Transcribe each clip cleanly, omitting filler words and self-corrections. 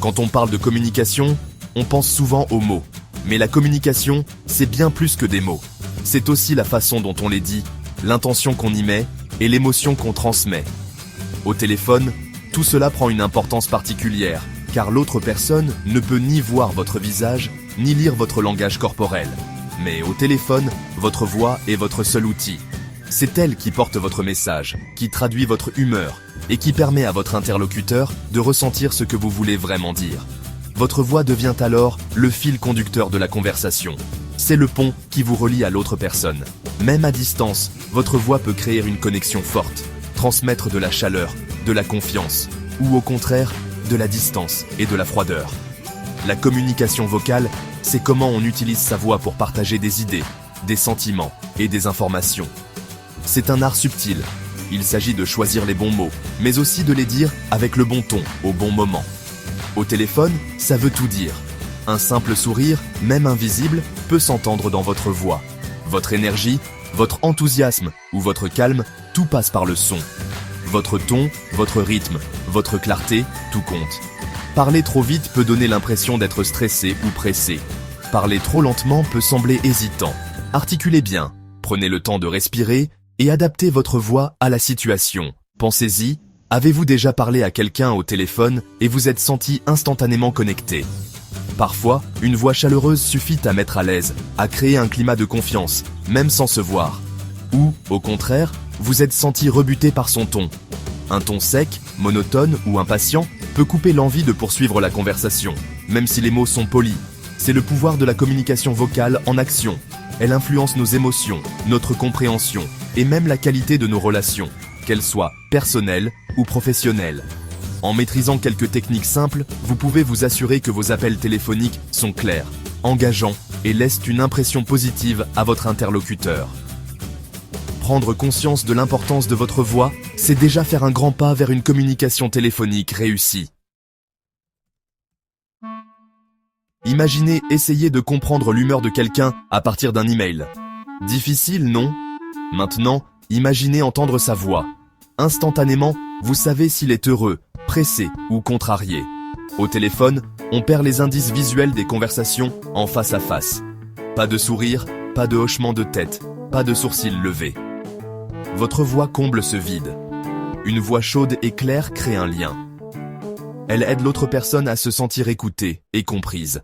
Quand on parle de communication, on pense souvent aux mots. Mais la communication, c'est bien plus que des mots. C'est aussi la façon dont on les dit, l'intention qu'on y met et l'émotion qu'on transmet. Au téléphone, tout cela prend une importance particulière, car l'autre personne ne peut ni voir votre visage, ni lire votre langage corporel. Mais au téléphone, votre voix est votre seul outil. C'est elle qui porte votre message, qui traduit votre humeur et qui permet à votre interlocuteur de ressentir ce que vous voulez vraiment dire. Votre voix devient alors le fil conducteur de la conversation. C'est le pont qui vous relie à l'autre personne. Même à distance, votre voix peut créer une connexion forte, transmettre de la chaleur, de la confiance, ou au contraire, de la distance et de la froideur. La communication vocale, c'est comment on utilise sa voix pour partager des idées, des sentiments et des informations. C'est un art subtil. Il s'agit de choisir les bons mots, mais aussi de les dire avec le bon ton, au bon moment. Au téléphone, ça veut tout dire. Un simple sourire, même invisible, peut s'entendre dans votre voix. Votre énergie, votre enthousiasme ou votre calme, tout passe par le son. Votre ton, votre rythme, votre clarté, tout compte. Parler trop vite peut donner l'impression d'être stressé ou pressé. Parler trop lentement peut sembler hésitant. Articulez bien, prenez le temps de respirer et adaptez votre voix à la situation. Pensez-y, avez-vous déjà parlé à quelqu'un au téléphone et vous êtes senti instantanément connecté? Parfois, une voix chaleureuse suffit à mettre à l'aise, à créer un climat de confiance, même sans se voir. Ou, au contraire, vous êtes senti rebuté par son ton. Un ton sec, monotone ou impatient peut couper l'envie de poursuivre la conversation, même si les mots sont polis. C'est le pouvoir de la communication vocale en action. Elle influence nos émotions, notre compréhension et même la qualité de nos relations, qu'elles soient personnelles ou professionnelles. En maîtrisant quelques techniques simples, vous pouvez vous assurer que vos appels téléphoniques sont clairs, engageants et laissent une impression positive à votre interlocuteur. Prendre conscience de l'importance de votre voix, c'est déjà faire un grand pas vers une communication téléphonique réussie. Imaginez essayer de comprendre l'humeur de quelqu'un à partir d'un email. Difficile, non? Maintenant, imaginez entendre sa voix. Instantanément, vous savez s'il est heureux, pressé ou contrarié. Au téléphone, on perd les indices visuels des conversations en face à face. Pas de sourire, pas de hochement de tête, pas de sourcils levés. Votre voix comble ce vide. Une voix chaude et claire crée un lien. Elle aide l'autre personne à se sentir écoutée et comprise.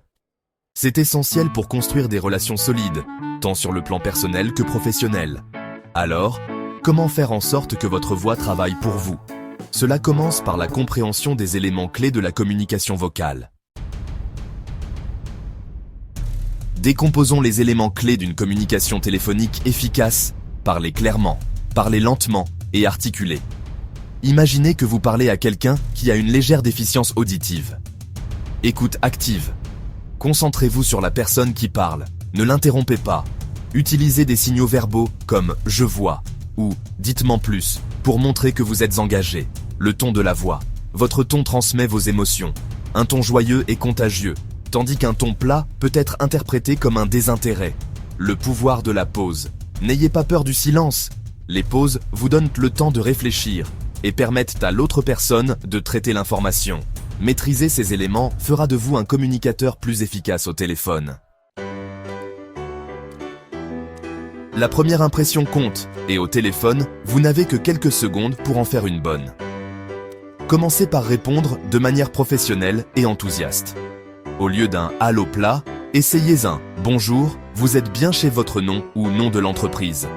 C'est essentiel pour construire des relations solides, tant sur le plan personnel que professionnel. Alors, comment faire en sorte que votre voix travaille pour vous? Cela commence par la compréhension des éléments clés de la communication vocale. Décomposons les éléments clés d'une communication téléphonique efficace. Parlez clairement, parlez lentement et articulez. Imaginez que vous parlez à quelqu'un qui a une légère déficience auditive. Écoute active. Concentrez-vous sur la personne qui parle. Ne l'interrompez pas. Utilisez des signaux verbaux comme « je vois » ou « dites-moi plus » pour montrer que vous êtes engagé. Le ton de la voix. Votre ton transmet vos émotions. Un ton joyeux est contagieux, tandis qu'un ton plat peut être interprété comme un désintérêt. Le pouvoir de la pause. N'ayez pas peur du silence. Les pauses vous donnent le temps de réfléchir et permettent à l'autre personne de traiter l'information. Maîtriser ces éléments fera de vous un communicateur plus efficace au téléphone. La première impression compte, et au téléphone, vous n'avez que quelques secondes pour en faire une bonne. Commencez par répondre de manière professionnelle et enthousiaste. Au lieu d'un « allô plat », essayez un « bonjour, vous êtes bien chez votre nom ou nom de l'entreprise ».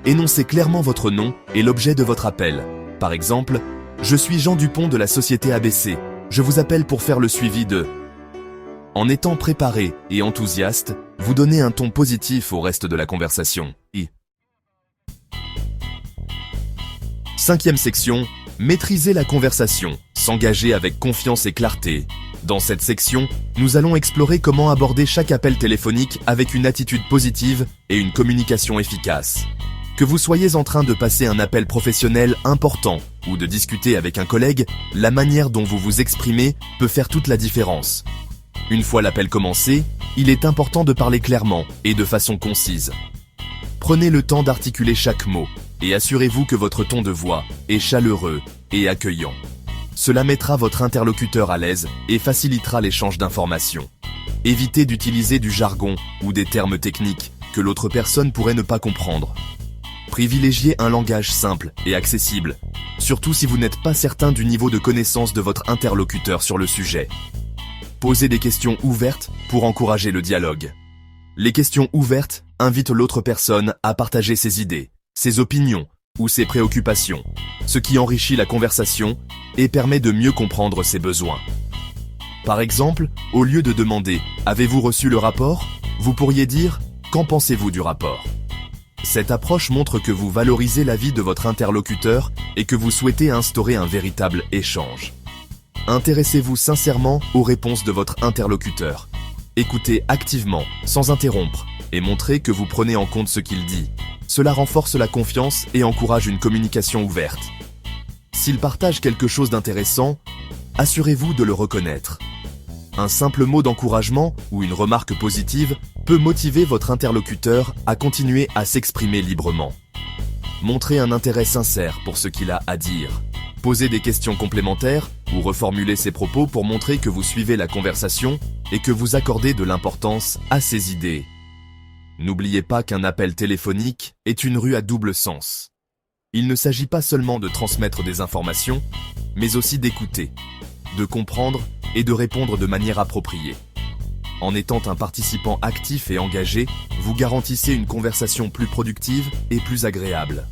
Énoncez clairement votre nom et l'objet de votre appel. Par exemple, « Je suis Jean Dupont de la société ABC. Je vous appelle pour faire le suivi de… » En étant préparé et enthousiaste, vous donnez un ton positif au reste de la conversation. Cinquième section, maîtriser la conversation, s'engager avec confiance et clarté. Dans cette section, nous allons explorer comment aborder chaque appel téléphonique avec une attitude positive et une communication efficace. Que vous soyez en train de passer un appel professionnel important ou de discuter avec un collègue, la manière dont vous vous exprimez peut faire toute la différence. Une fois l'appel commencé, il est important de parler clairement et de façon concise. Prenez le temps d'articuler chaque mot et assurez-vous que votre ton de voix est chaleureux et accueillant. Cela mettra votre interlocuteur à l'aise et facilitera l'échange d'informations. Évitez d'utiliser du jargon ou des termes techniques que l'autre personne pourrait ne pas comprendre. Privilégiez un langage simple et accessible, surtout si vous n'êtes pas certain du niveau de connaissance de votre interlocuteur sur le sujet. Posez des questions ouvertes pour encourager le dialogue. Les questions ouvertes invitent l'autre personne à partager ses idées, ses opinions ou ses préoccupations, ce qui enrichit la conversation et permet de mieux comprendre ses besoins. Par exemple, au lieu de demander « Avez-vous reçu le rapport ?», vous pourriez dire « Qu'en pensez-vous du rapport ?» Cette approche montre que vous valorisez l'avis de votre interlocuteur et que vous souhaitez instaurer un véritable échange. Intéressez-vous sincèrement aux réponses de votre interlocuteur. Écoutez activement, sans interrompre, et montrez que vous prenez en compte ce qu'il dit. Cela renforce la confiance et encourage une communication ouverte. S'il partage quelque chose d'intéressant, assurez-vous de le reconnaître. Un simple mot d'encouragement ou une remarque positive peut motiver votre interlocuteur à continuer à s'exprimer librement. Montrez un intérêt sincère pour ce qu'il a à dire. Posez des questions complémentaires ou reformulez ses propos pour montrer que vous suivez la conversation et que vous accordez de l'importance à ses idées. N'oubliez pas qu'un appel téléphonique est une rue à double sens. Il ne s'agit pas seulement de transmettre des informations, mais aussi d'écouter, de comprendre et de répondre de manière appropriée. En étant un participant actif et engagé, vous garantissez une conversation plus productive et plus agréable.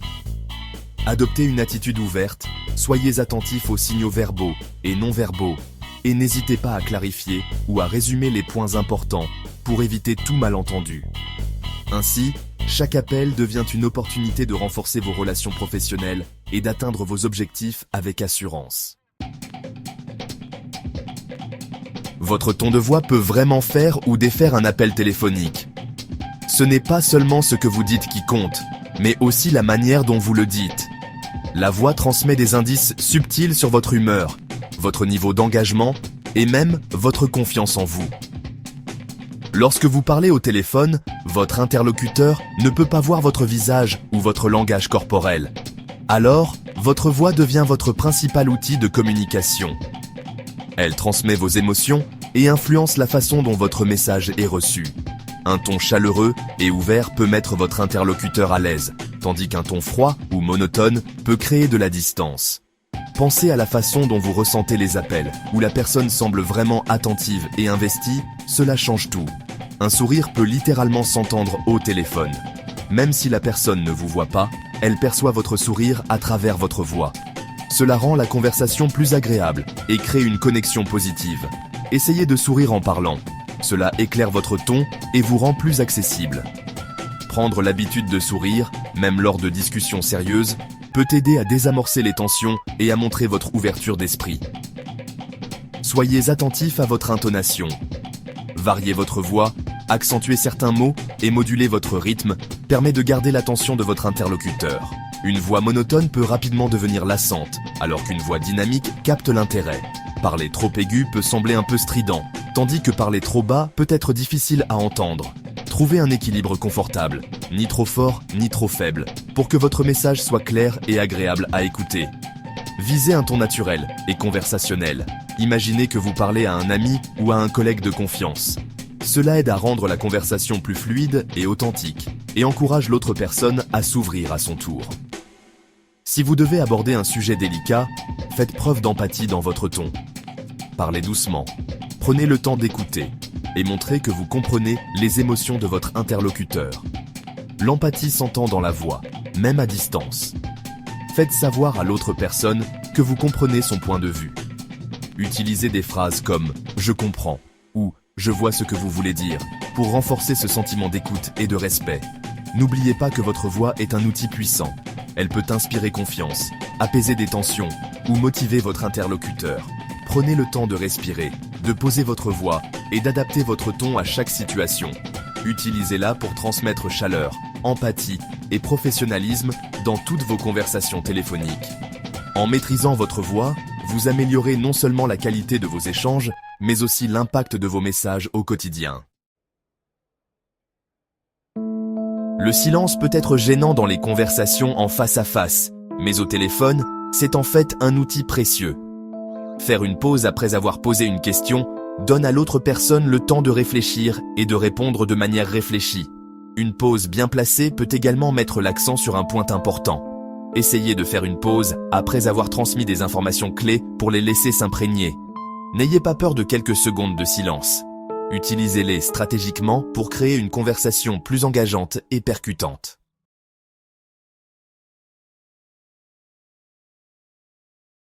Adoptez une attitude ouverte, soyez attentif aux signaux verbaux et non verbaux, et n'hésitez pas à clarifier ou à résumer les points importants pour éviter tout malentendu. Ainsi, chaque appel devient une opportunité de renforcer vos relations professionnelles et d'atteindre vos objectifs avec assurance. Votre ton de voix peut vraiment faire ou défaire un appel téléphonique. Ce n'est pas seulement ce que vous dites qui compte, mais aussi la manière dont vous le dites. La voix transmet des indices subtils sur votre humeur, votre niveau d'engagement et même votre confiance en vous. Lorsque vous parlez au téléphone, votre interlocuteur ne peut pas voir votre visage ou votre langage corporel. Alors, votre voix devient votre principal outil de communication. Elle transmet vos émotions et influence la façon dont votre message est reçu. Un ton chaleureux et ouvert peut mettre votre interlocuteur à l'aise, tandis qu'un ton froid ou monotone peut créer de la distance. Pensez à la façon dont vous ressentez les appels, où la personne semble vraiment attentive et investie, cela change tout. Un sourire peut littéralement s'entendre au téléphone. Même si la personne ne vous voit pas, elle perçoit votre sourire à travers votre voix. Cela rend la conversation plus agréable et crée une connexion positive. Essayez de sourire en parlant. Cela éclaire votre ton et vous rend plus accessible. Prendre l'habitude de sourire, même lors de discussions sérieuses, peut aider à désamorcer les tensions et à montrer votre ouverture d'esprit. Soyez attentif à votre intonation. Variez votre voix, accentuez certains mots et moduler votre rythme permet de garder l'attention de votre interlocuteur. Une voix monotone peut rapidement devenir lassante, alors qu'une voix dynamique capte l'intérêt. Parler trop aigu peut sembler un peu strident, tandis que parler trop bas peut être difficile à entendre. Trouvez un équilibre confortable, ni trop fort ni trop faible, pour que votre message soit clair et agréable à écouter. Visez un ton naturel et conversationnel. Imaginez que vous parlez à un ami ou à un collègue de confiance. Cela aide à rendre la conversation plus fluide et authentique, et encourage l'autre personne à s'ouvrir à son tour. Si vous devez aborder un sujet délicat, faites preuve d'empathie dans votre ton. Parlez doucement, prenez le temps d'écouter, et montrez que vous comprenez les émotions de votre interlocuteur. L'empathie s'entend dans la voix, même à distance. Faites savoir à l'autre personne que vous comprenez son point de vue. Utilisez des phrases comme « je comprends » ou « je vois ce que vous voulez dire » pour renforcer ce sentiment d'écoute et de respect. N'oubliez pas que votre voix est un outil puissant. Elle peut inspirer confiance, apaiser des tensions ou motiver votre interlocuteur. Prenez le temps de respirer, de poser votre voix et d'adapter votre ton à chaque situation. Utilisez-la pour transmettre chaleur, empathie et professionnalisme dans toutes vos conversations téléphoniques. En maîtrisant votre voix, vous améliorez non seulement la qualité de vos échanges, mais aussi l'impact de vos messages au quotidien. Le silence peut être gênant dans les conversations en face à face, mais au téléphone, c'est en fait un outil précieux. Faire une pause après avoir posé une question donne à l'autre personne le temps de réfléchir et de répondre de manière réfléchie. Une pause bien placée peut également mettre l'accent sur un point important. Essayez de faire une pause après avoir transmis des informations clés pour les laisser s'imprégner. N'ayez pas peur de quelques secondes de silence. Utilisez-les stratégiquement pour créer une conversation plus engageante et percutante.